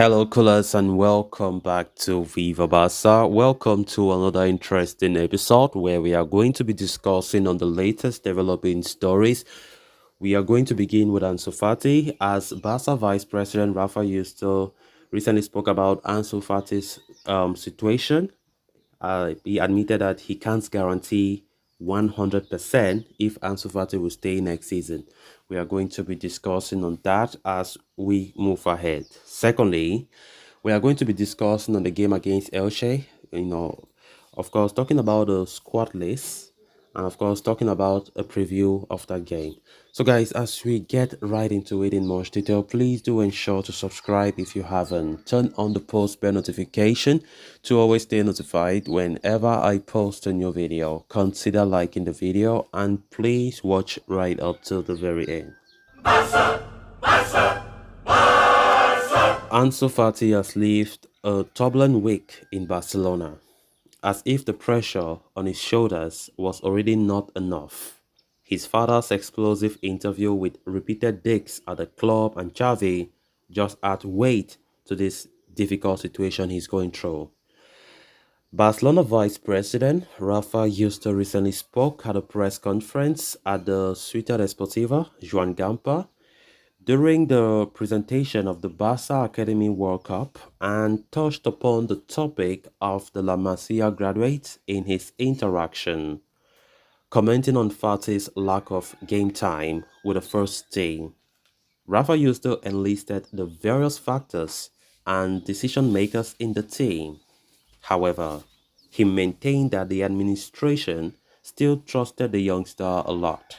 Hello, coolers, and welcome back to Viva Barca. Welcome to another interesting episode where we are going to be discussing on the latest developing stories. We are going to begin with Ansu Fati, as Barca Vice President Rafa Yuste recently spoke about Ansu Fati's situation. He admitted that he can't guarantee 100% if Ansu Fati will stay next season. We are going to be discussing on that as we move ahead. Secondly, we are going to be discussing on the game against Elche. Of course, talking about the squad list, and of course, talking about a preview of that game. So, guys, as we get right into it in much detail, please do ensure to subscribe if you haven't. Turn on the post bell notification to always stay notified whenever I post a new video. Consider liking the video and please watch right up till the very end. Ansu Fati has lived a turbulent week in Barcelona, as if the pressure on his shoulders was already not enough. His father's explosive interview with repeated digs at the club and Xavi just add weight to this difficult situation he's going through. Barcelona Vice President Rafa Yuste recently spoke at a press conference at the Ciutat Esportiva Joan Gamper during the presentation of the Barca Academy World Cup and touched upon the topic of the La Masia graduates in his interaction, commenting on Fati's lack of game time with the first team. Rafa Yuste enlisted the various factors and decision makers in the team. However, he maintained that the administration still trusted the youngster a lot.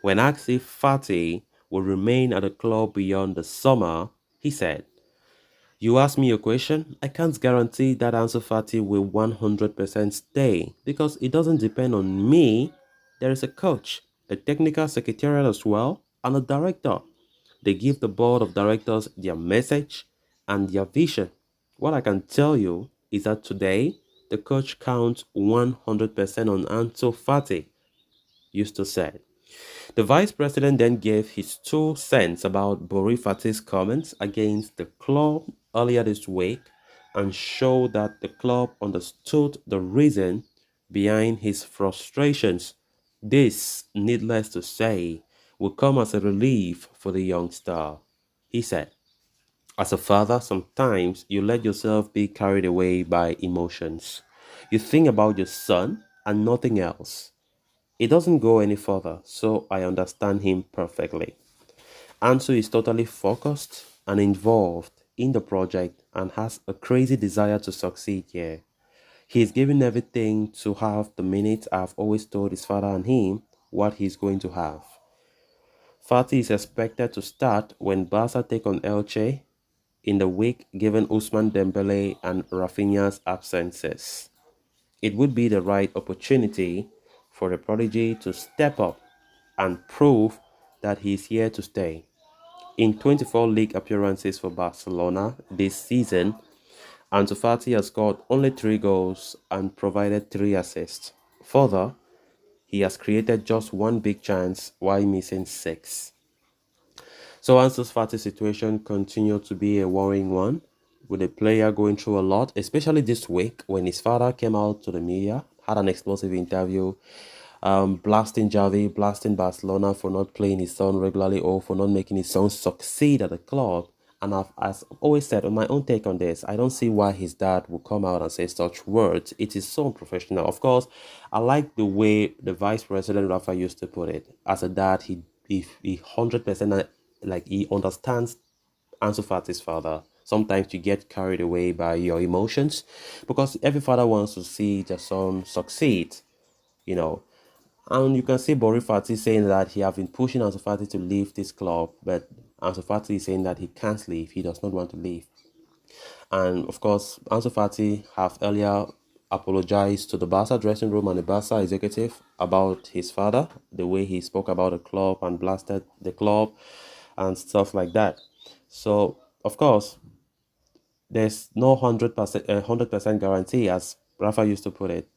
When asked if Fati will remain at the club beyond the summer, he said, "You asked me a question. I can't guarantee that Ansu Fati will 100% stay because it doesn't depend on me. There is a coach, a technical secretariat as well, and a director. They give the board of directors their message and their vision. What I can tell you is that today, the coach counts 100% on Ansu Fati," Eustace said. The vice president then gave his 2 cents about Fati's comments against the club earlier this week and showed that the club understood the reason behind his frustrations. This, needless to say, will come as a relief for the young star. He said, "As a father, sometimes you let yourself be carried away by emotions. You think about your son and nothing else. It doesn't go any further, so I understand him perfectly." Ansu is totally focused and involved in the project and has a crazy desire to succeed here. He is giving everything to have the minutes. I've always told his father and him what he's going to have. Fati is expected to start when Barca take on Elche in the week given Ousmane Dembele and Rafinha's absences. It would be the right opportunity for the prodigy to step up and prove that he is here to stay. In 24 league appearances for Barcelona this season, Ansu Fati has scored only 3 goals and provided 3 assists. Further, he has created just 1 big chance while missing 6. So Ansu Fati's situation continued to be a worrying one, with the player going through a lot, especially this week when his father came out to the media, had an explosive interview, blasting Xavi, blasting Barcelona for not playing his son regularly or for not making his son succeed at the club. And as I've always said, on my own take on this, I don't see why his dad would come out and say such words. It is so unprofessional. Of course, I like the way the vice president Rafa used to put it. As a dad, he 100% like he understands Ansu Fati's father. Sometimes you get carried away by your emotions because every father wants to see their son succeed, you know. And you can see Fati saying that he have been pushing Ansu Fati to leave this club, but Ansu Fati is saying that he can't leave. He does not want to leave. And of course, Ansu Fati have earlier apologized to the Barca dressing room and the Barca executive about his father, the way he spoke about the club and blasted the club and stuff like that. So, of course, there's no 100% guarantee, as Rafa used to put it.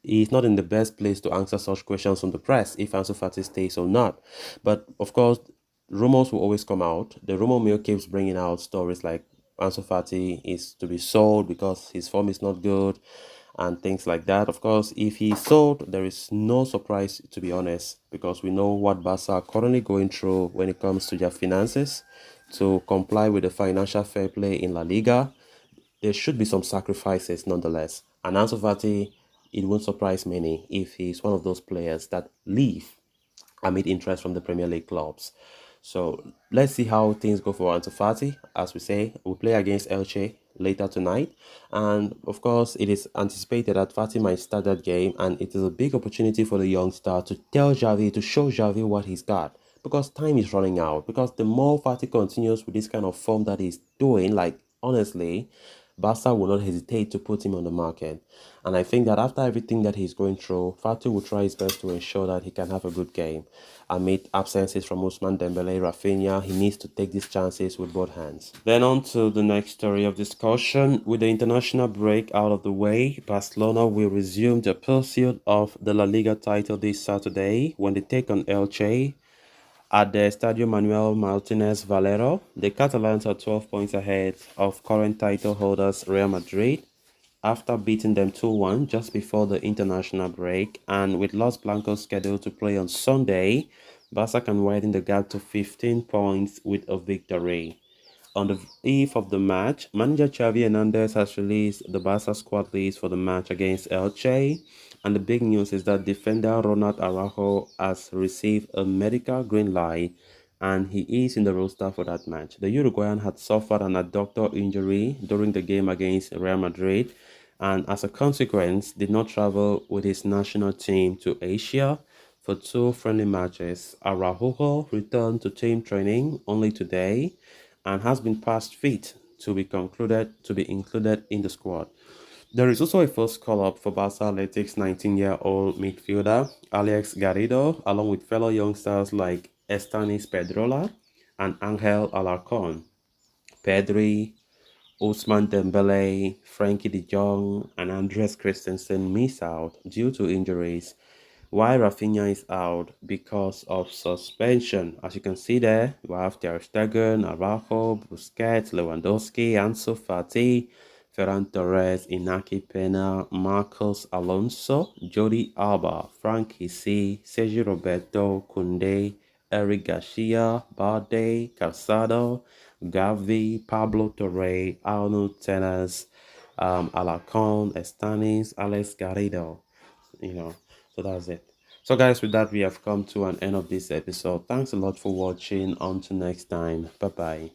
He's not in the best place to answer such questions from the press if Ansu Fati stays or not. But of course, rumors will always come out. The rumor mill keeps bringing out stories like Ansu Fati is to be sold because his form is not good and things like that. Of course, if he's sold, there is no surprise, to be honest, because we know what Barca are currently going through when it comes to their finances. To comply with the financial fair play in La Liga, there should be some sacrifices nonetheless. And Ansu Fati, it won't surprise many if he's one of those players that leave amid interest from the Premier League clubs. So let's see how things go for Ansu Fati. As we say, we'll play against Elche later tonight. And of course, it is anticipated that Fati might start that game. And it is a big opportunity for the young star to tell Xavi, to show Xavi what he's got. Because time is running out. Because the more Fati continues with this kind of form that he's doing, like honestly, Barca will not hesitate to put him on the market. And I think that after everything that he's going through, Fati will try his best to ensure that he can have a good game. Amid absences from Ousmane Dembele, Rafinha, he needs to take these chances with both hands. Then on to the next story of discussion. With the international break out of the way, Barcelona will resume the pursuit of the La Liga title this Saturday when they take on Elche at the Estadio Manuel Martinez Valero. The Catalans are 12 points ahead of current title holders Real Madrid after beating them 2-1 just before the international break, and with Los Blancos scheduled to play on Sunday, Barca can widen the gap to 15 points with a victory. On the eve of the match, manager Xavi Hernandez has released the Barca squad list for the match against Elche, and the big news is that defender Ronald Araujo has received a medical green light and he is in the roster for that match. The Uruguayan had suffered an adductor injury during the game against Real Madrid and as a consequence did not travel with his national team to Asia for two friendly matches. Araujo returned to team training only today and has been passed fit to be included in the squad. There is also a first call-up for Barca Athletics 19-year-old midfielder Alex Garrido, along with fellow youngsters like Estanis Pedrola and Angel Alarcon. Pedri, Ousmane Dembele, Frankie de Jong, and Andres Christensen miss out due to injuries, while Rafinha is out because of suspension. As you can see there, we have Ter Stegen, Araujo, Busquets, Lewandowski, Ansu Fati, Ferran Torres, Inaki Pena, Marcos Alonso, Jordi Alba, Frank Hissi, Sergio Roberto, Koundé, Eric Garcia, Balde, Calzado, Gavi, Pablo Torre, Arnold Tenas, Alarcon, Estanis, Alex Garrido, you know, so that's it. So guys, with that we have come to an end of this episode. Thanks a lot for watching. Until next time, bye bye.